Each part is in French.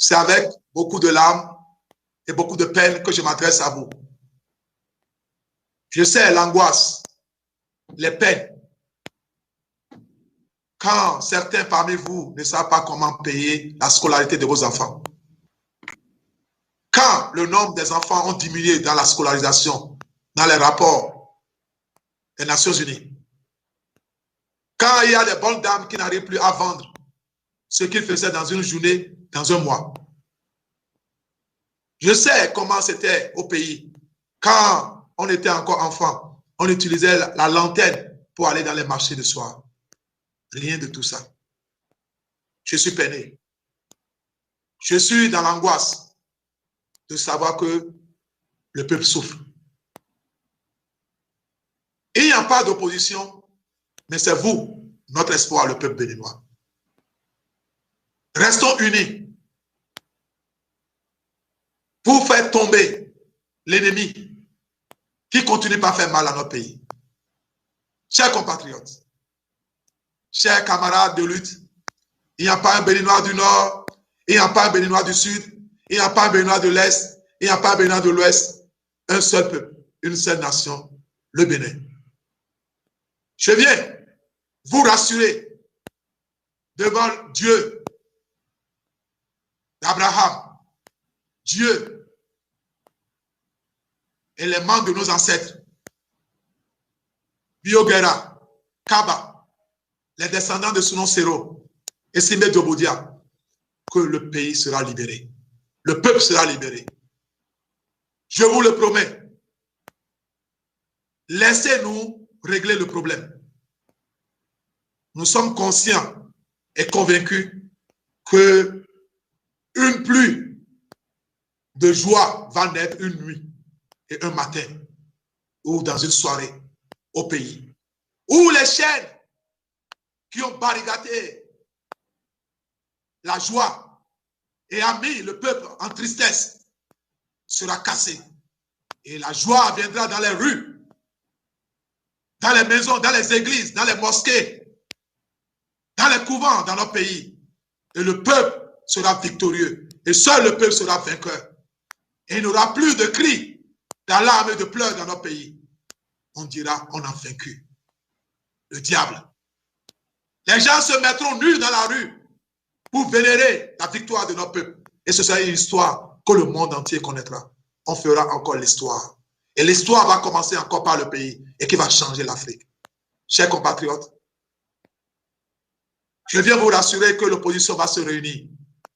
c'est avec beaucoup de larmes et beaucoup de peine que je m'adresse à vous. Je sais l'angoisse, les peines. Quand certains parmi vous ne savent pas comment payer la scolarité de vos enfants. Quand le nombre des enfants ont diminué dans la scolarisation, dans les rapports des Nations Unies. Quand il y a des bonnes dames qui n'arrivent plus à vendre ce qu'ils faisaient dans une journée, dans un mois. Je sais comment c'était au pays. Quand on était encore enfant, on utilisait la lanterne pour aller dans les marchés de soir. Rien de tout ça. Je suis peiné. Je suis dans l'angoisse de savoir que le peuple souffre. Il n'y a pas d'opposition, mais c'est vous, notre espoir, le peuple béninois. Restons unis pour faire tomber l'ennemi qui continue par faire mal à notre pays. Chers compatriotes, chers camarades de lutte, il n'y a pas un Béninois du Nord, il n'y a pas un Béninois du Sud, il n'y a pas un Béninois de l'Est, il n'y a pas un Béninois de l'Ouest, un seul peuple, une seule nation, le Bénin. Je viens vous rassurer devant Dieu d'Abraham, Dieu et les membres de nos ancêtres, Biogera, Kaba, les descendants de Sounon Sero et Simé Djobodia, que le pays sera libéré. Le peuple sera libéré. Je vous le promets. Laissez-nous régler le problème. Nous sommes conscients et convaincus que une pluie de joie va naître une nuit et un matin ou dans une soirée au pays, où les chaînes qui ont barricadé la joie et a mis le peuple en tristesse sera cassée. Et la joie viendra dans les rues, dans les maisons, dans les églises, dans les mosquées, dans les couvents dans notre pays. Et le peuple sera victorieux. Et seul le peuple sera vainqueur. Et il n'y aura plus de cris, d'alarmes et de pleurs dans notre pays. On dira, on a vaincu le diable. Les gens se mettront nus dans la rue pour vénérer la victoire de notre peuple. Et ce sera une histoire que le monde entier connaîtra. On fera encore l'histoire. Et l'histoire va commencer encore par le pays et qui va changer l'Afrique. Chers compatriotes, je viens vous rassurer que l'opposition va se réunir.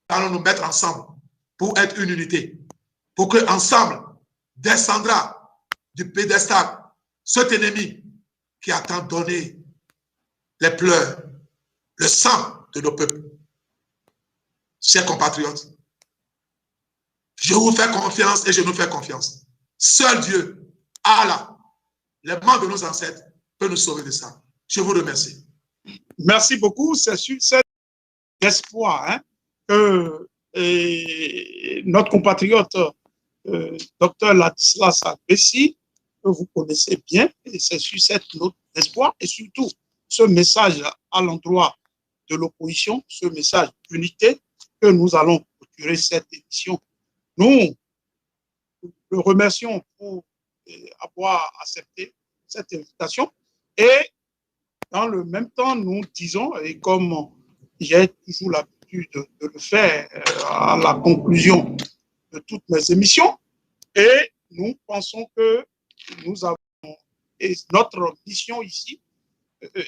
Nous allons nous mettre ensemble pour être une unité. Pour que ensemble descendra du pédestal cet ennemi qui a tant donné les pleurs, le sang de nos peuples. Chers compatriotes, je vous fais confiance et je nous fais confiance. Seul Dieu, Allah, les membres de nos ancêtres, peut nous sauver de ça. Je vous remercie. Merci beaucoup. C'est sur cet espoir que notre compatriote Dr Ladislas Bessi, que vous connaissez bien, et c'est sur cette note d'espoir et surtout ce message à l'endroit de l'opposition, ce message d'unité, que nous allons clôturer cette émission. Nous le remercions pour avoir accepté cette invitation et dans le même temps, nous disons, et comme j'ai toujours l'habitude de le faire à la conclusion de toutes mes émissions, et nous pensons que nous avons, et notre mission ici,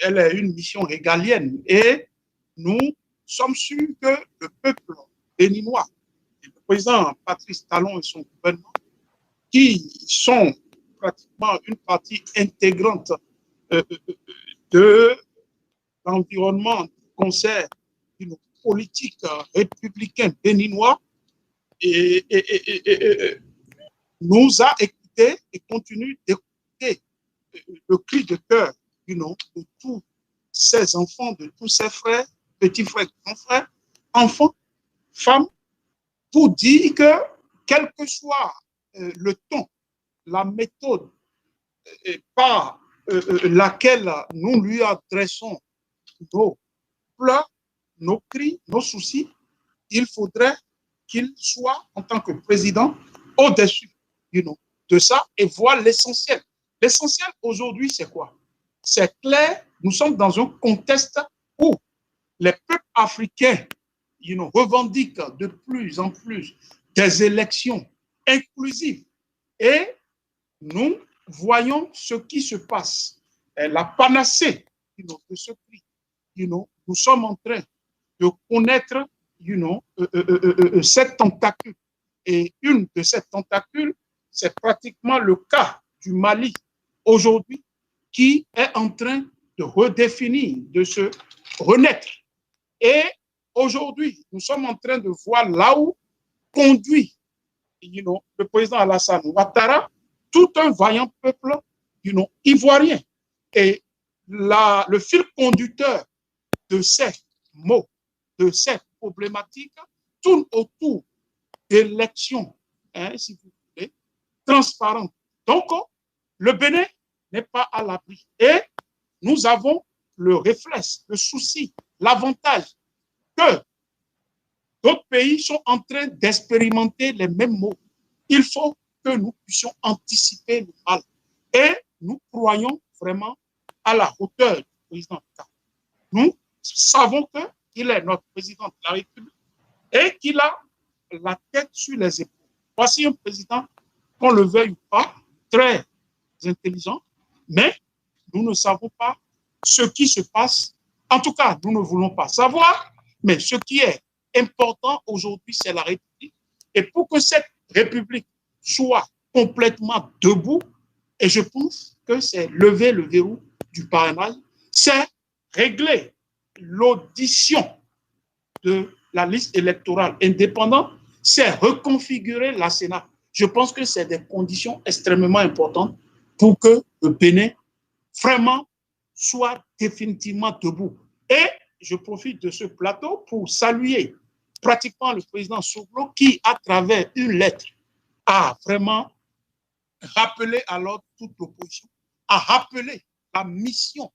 elle est une mission régalienne, et nous sommes sûrs que le peuple béninois, le président Patrice Talon et son gouvernement, qui sont pratiquement une partie intégrante de l'environnement du concert d'une politique républicaine béninois et nous a écouté et continue d'écouter le cri de cœur de tous ses enfants, de tous ses frères, petits frères, grands frères, enfants, femmes, pour dire que quel que soit le ton, la méthode par laquelle nous lui adressons nos pleurs, nos cris, nos soucis, il faudrait qu'il soit, en tant que président, au-dessus de ça et voir l'essentiel. L'essentiel aujourd'hui, c'est quoi? C'est clair, nous sommes dans un contexte où les peuples africains revendiquent de plus en plus des élections inclusives. Et nous voyons ce qui se passe. Et la panacée de ce prix. Nous sommes en train de connaître cette tentacule. Et une de ces tentacules, c'est pratiquement le cas du Mali aujourd'hui, qui est en train de redéfinir, de se renaître. Et aujourd'hui, nous sommes en train de voir là où conduit le président Alassane Ouattara, tout un vaillant peuple ivoirien. Et le fil conducteur de ces mots, de ces problématiques, tourne autour d'élections, si vous voulez, transparentes. Donc, le Bénin n'est pas à l'abri. Et nous avons le réflexe, le souci, l'avantage que d'autres pays sont en train d'expérimenter les mêmes mots. Il faut que nous puissions anticiper le mal. Et nous croyons vraiment à la hauteur du président. Nous savons qu'il est notre président de la République et qu'il a la tête sur les épaules. Voici un président, qu'on le veuille ou pas, très intelligent, mais nous ne savons pas ce qui se passe. En tout cas, nous ne voulons pas savoir, mais ce qui est important aujourd'hui, c'est la République. Et pour que cette République soit complètement debout, et je pense que c'est lever le verrou du parrainage, c'est régler l'audition de la liste électorale indépendante, c'est reconfigurer la Sénat. Je pense que c'est des conditions extrêmement importantes pour que le Bénin vraiment soit définitivement debout. Et je profite de ce plateau pour saluer pratiquement le président Soglo qui, à travers une lettre, a vraiment rappelé alors toute l'opposition, a rappelé la mission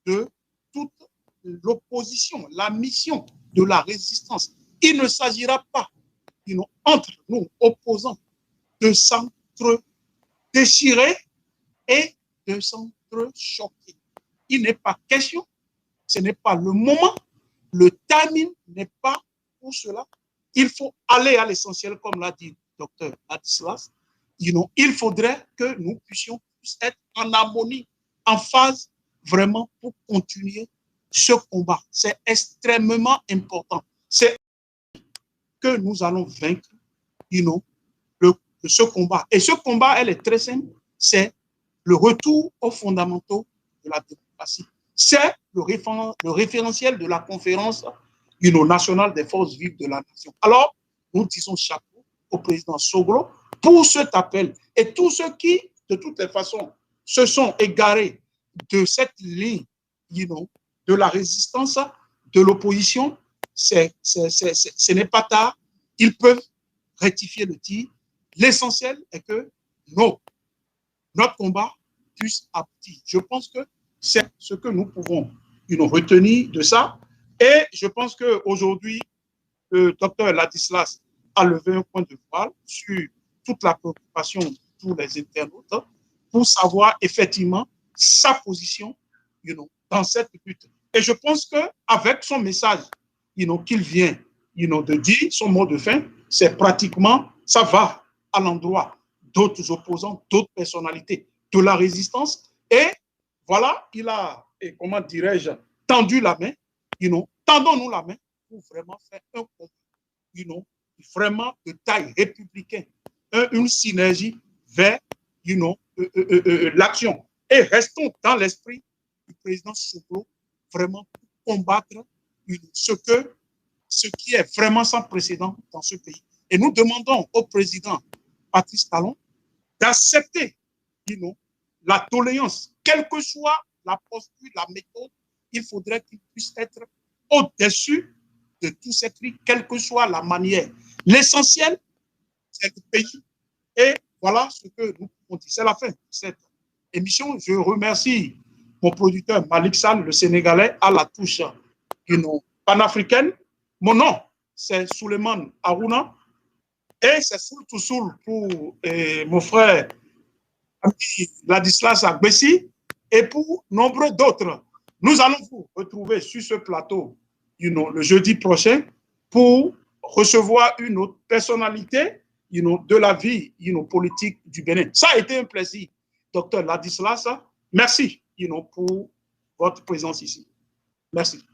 de toute l'opposition, la mission de la résistance. Il ne s'agira pas entre nous, opposants, de s'entre-déchirer et de s'entre-choquer. Il n'est pas question, ce n'est pas le moment, le timing n'est pas pour cela. Il faut aller à l'essentiel, comme l'a dit le docteur Ladislas. Il faudrait que nous puissions être en harmonie, en phase, vraiment, pour continuer ce combat. C'est extrêmement important. C'est que nous allons vaincre ce combat. Et ce combat, elle est très simple, c'est le retour aux fondamentaux de la démocratie. C'est le référentiel de la conférence nationale des forces vives de la nation. Alors, nous disons chapeau au président Soglo pour cet appel. Et tous ceux qui, de toutes les façons, se sont égarés de cette ligne de la résistance, de l'opposition, ce n'est pas tard. Ils peuvent rectifier le tir. L'essentiel est que notre combat puisse aboutir. Je pense que c'est ce que nous pouvons retenir de ça. Et je pense qu'aujourd'hui, le docteur Ladislas a levé un point de voile sur toute la préoccupation de tous les internautes pour savoir effectivement sa position dans cette lutte. Et je pense qu'avec son message qu'il vient de dire, son mot de fin, c'est pratiquement, ça va à l'endroit d'autres opposants, d'autres personnalités de la résistance. Et voilà, il a, comment dirais-je, tendu la main, tendons-nous la main pour vraiment faire un combat, vraiment de taille républicaine, une synergie vers, l'action. Et restons dans l'esprit du président Soglo, vraiment pour combattre ce qui est vraiment sans précédent dans ce pays. Et nous demandons au président Patrice Talon d'accepter la tolérance, quelle que soit la posture, la méthode, il faudrait qu'il puisse être au-dessus de tous ces cris, quelle que soit la manière. L'essentiel, c'est le pays. Et voilà ce que nous pouvons dire. C'est la fin de cette émission. Je remercie mon producteur Malik Sall, le Sénégalais, à la touche panafricaine. Mon nom c'est Suleiman Aruna. Et c'est Soul pour mon frère Ladislas Agbessi et pour nombreux d'autres. Nous allons vous retrouver sur ce plateau le jeudi prochain pour recevoir une autre personnalité de la vie politique du Bénin. Ça a été un plaisir, Dr Ladislas. Merci pour votre présence ici. Merci.